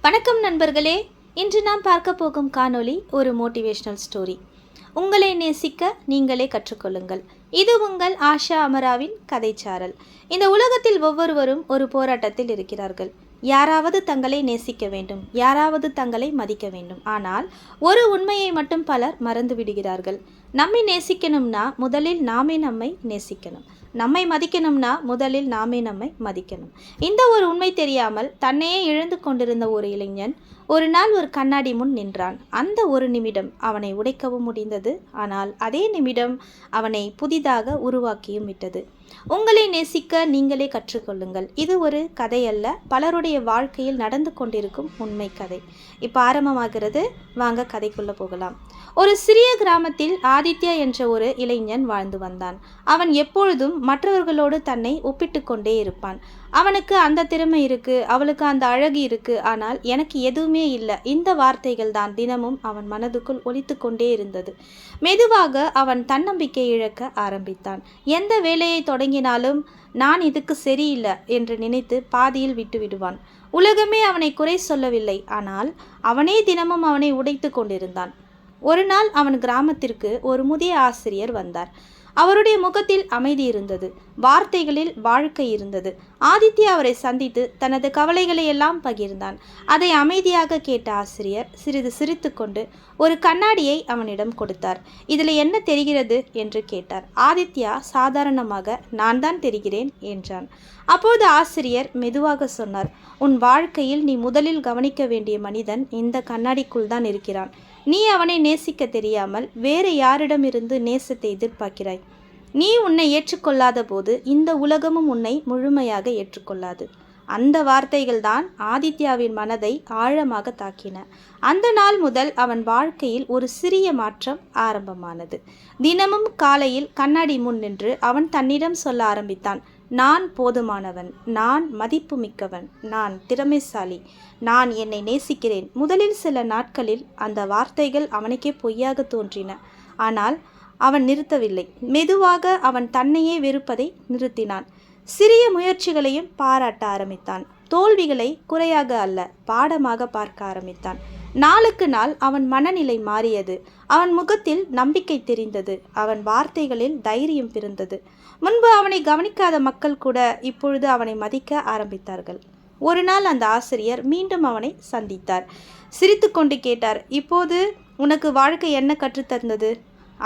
வணக்கம் நண்பர்களே, இன்று நாம் பார்க்க போகும் காணொளி ஒரு மோட்டிவேஷனல் ஸ்டோரி. உங்களை நேசிக்க நீங்களே கற்றுக்கொள்ளுங்கள். இது உங்கள் ஆஷா அமராவின் கதைச்சாரல். இந்த உலகத்தில் ஒவ்வொருவரும் ஒரு போராட்டத்தில் இருக்கிறார்கள். யாராவது தங்களை நேசிக்க வேண்டும், யாராவது தங்களை மதிக்க வேண்டும். ஆனால் ஒரு உண்மையை மட்டும் பலர் மறந்து விடுகிறார்கள். நம்மை நேசிக்கணும்னா முதலில் நாமே நம்மை நேசிக்கணும். நம்மை மதிக்கணும்னா முதலில் நாமே நம்மை மதிக்கணும். இந்த ஒரு உண்மை தெரியாமல் தன்னையே இழந்து கொண்டிருந்த ஒரு இளைஞன் ஒரு நாள் ஒரு கண்ணாடி முன் நின்றான். அந்த ஒரு நிமிடம் அவனை உடைக்கவும் முடிந்தது. ஆனால் அதே நிமிடம் அவனை புதிதாக உருவாக்கியும் விட்டது. உங்களை நேசிக்க நீங்களே கற்றுக்கொள்ளுங்கள். இது ஒரு கதை அல்ல, பலருடைய வாழ்க்கையில் நடந்து கொண்டிருக்கும் உண்மை கதை. இப்போ ஆரம்பமாகிறது, வாங்க கதைக்குள்ள போகலாம். ஒரு சிறிய கிராமத்தில் ஆதித்யா என்ற ஒரு இளைஞன் வாழ்ந்து வந்தான். அவன் எப்பொழுதும் மற்றவர்களோடு தன்னை ஒப்பிட்டு கொண்டே இருப்பான். அவனுக்கு அந்த திறமை இருக்கு, அவளுக்கு அந்த அழகு இருக்கு, ஆனால் எனக்கு எதுவுமே இல்லை. இந்த வார்த்தைகள் தான் தினமும் அவன் மனதுக்குள் ஒலித்து கொண்டே இருந்தது. மெதுவாக அவன் தன்னம்பிக்கை இழக்க ஆரம்பித்தான். எந்த வேலையை தொடங்கினாலும் நான் இதுக்கு சரியில்லை என்று நினைத்து பாதியில் விட்டு விடுவான். உலகமே அவனை குறை சொல்லவில்லை, ஆனால் அவனே தினமும் அவனை உடைத்து கொண்டிருந்தான். ஒரு நாள் அவன் கிராமத்திற்கு ஒரு முதிய ஆசிரியர் வந்தார். அவருடைய முகத்தில் அமைதி இருந்தது, வார்த்தைகளில் வாழ்க்கை இருந்தது. ஆதித்யா அவரை சந்தித்து தனது கவலைகளை எல்லாம் பகிர்ந்தான். அதை அமைதியாக கேட்ட ஆசிரியர் சிறிது சிரித்து கொண்டு ஒரு கண்ணாடியை அவனிடம் கொடுத்தார். இதில் என்ன தெரிகிறது என்று கேட்டார். ஆதித்யா சாதாரணமாக நான் தான் தெரிகிறேன் என்றான். அப்போது ஆசிரியர் மெதுவாக சொன்னார், உன் வாழ்க்கையில் நீ முதலில் கவனிக்க வேண்டிய மனிதன் இந்த கண்ணாடிக்குள் தான் இருக்கிறான். நீ அவனை நேசிக்க தெரியாமல் வேறு யாரிடமிருந்து நேசத்தை எதிர்பார்க்கிறாய். நீ உன்னை ஏற்றுக்கொள்ளாத போது இந்த உலகமும் உன்னை முழுமையாக ஏற்றுக்கொள்ளாது. அந்த வார்த்தைகள் தான் ஆதித்யாவின் மனதை ஆழமாக தாக்கின. அந்த நாள் முதல் அவன் வாழ்க்கையில் ஒரு சிறிய மாற்றம் ஆரம்பமானது. தினமும் காலையில் கண்ணாடி முன் நின்று அவன் தன்னிடம் சொல்ல ஆரம்பித்தான், நான் போதுமானவன், நான் மதிப்புமிக்கவன், நான் திறமைசாலி, நான் என்னை நேசிக்கிறேன். முதலில் சில நாட்களில் அந்த வார்த்தைகள் அவனுக்கே பொய்யாக தோன்றின. ஆனால் அவன் நிறுத்தவில்லை. மெதுவாக அவன் தன்னையே வெறுப்பதை நிறுத்தினான். சிறிய முயற்சிகளையும் பாராட்ட ஆரம்பித்தான். தோல்விகளை குறையாக அல்ல, பாடமாக பார்க்க ஆரம்பித்தான். நாளுக்கு நாள் அவன் மனநிலை மாறியது. அவன் முகத்தில் நம்பிக்கை தெரிந்தது. அவன் வார்த்தைகளில் தைரியம் பிறந்தது. முன்பு அவனை கவனிக்காத மக்கள் கூட இப்பொழுது அவனை மதிக்க ஆரம்பித்தார்கள். ஒரு நாள் அந்த ஆசிரியர் மீண்டும் அவனை சந்தித்தார். சிரித்து கொண்டு கேட்டார், இப்போது உனக்கு வாழ்க்கை என்ன கற்றுத்தந்தது?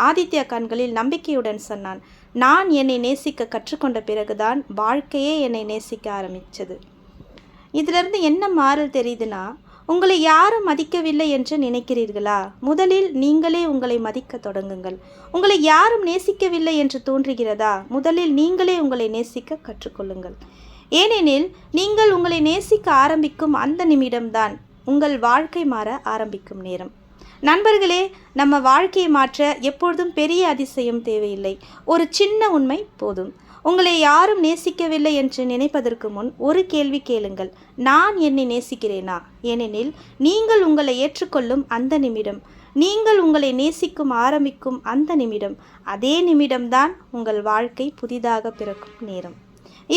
ஆதித்யா கண்களில் நம்பிக்கையுடன் சொன்னான், நான் என்னை நேசிக்க கற்றுக்கொண்ட பிறகுதான் வாழ்க்கையே என்னை நேசிக்க ஆரம்பித்தது. இதிலிருந்து என்ன மாறல் தெரியுதுன்னா, உங்களை யாரும் மதிக்கவில்லை என்று நினைக்கிறீர்களா? முதலில் நீங்களே உங்களை மதிக்க தொடங்குங்கள். உங்களை யாரும் நேசிக்கவில்லை என்று தோன்றுகிறதா? முதலில் நீங்களே உங்களை நேசிக்க கற்றுக்கொள்ளுங்கள். ஏனெனில் நீங்கள் உங்களை நேசிக்க ஆரம்பிக்கும் அந்த நிமிடம்தான் உங்கள் வாழ்க்கை மாற ஆரம்பிக்கும் நேரம். நண்பர்களே, நம்ம வாழ்க்கையை மாற்ற எப்பொழுதும் பெரிய அதிசயம் தேவையில்லை. ஒரு சின்ன உண்மை போதும். உங்களை யாரும் நேசிக்கவில்லை என்று நினைப்பதற்கு முன் ஒரு கேள்வி கேளுங்கள், நான் என்னை நேசிக்கிறேனா? ஏனெனில் நீங்கள் உங்களை ஏற்றுக்கொள்ளும் அந்த நிமிடம், நீங்கள் உங்களை நேசிக்கும் ஆரம்பிக்கும் அந்த நிமிடம், அதே நிமிடம்தான் உங்கள் வாழ்க்கை புதிதாக பிறக்கும் நேரம்.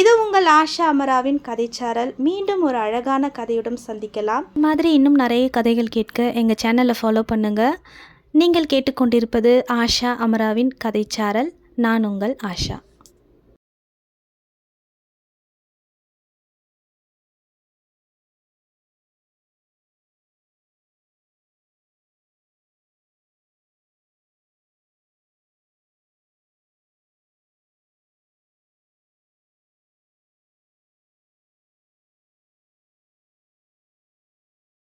இது உங்கள் ஆஷா அமராவின் கதைச்சாரல். மீண்டும் ஒரு அழகான கதையுடன் சந்திக்கலாம். இந்த மாதிரி இன்னும் நிறைய கதைகள் கேட்க எங்கள் சேனலை ஃபாலோ பண்ணுங்கள். நீங்கள் கேட்டுக்கொண்டிருப்பது ஆஷா அமராவின் கதைச்சாரல். நான் உங்கள் ஆஷா.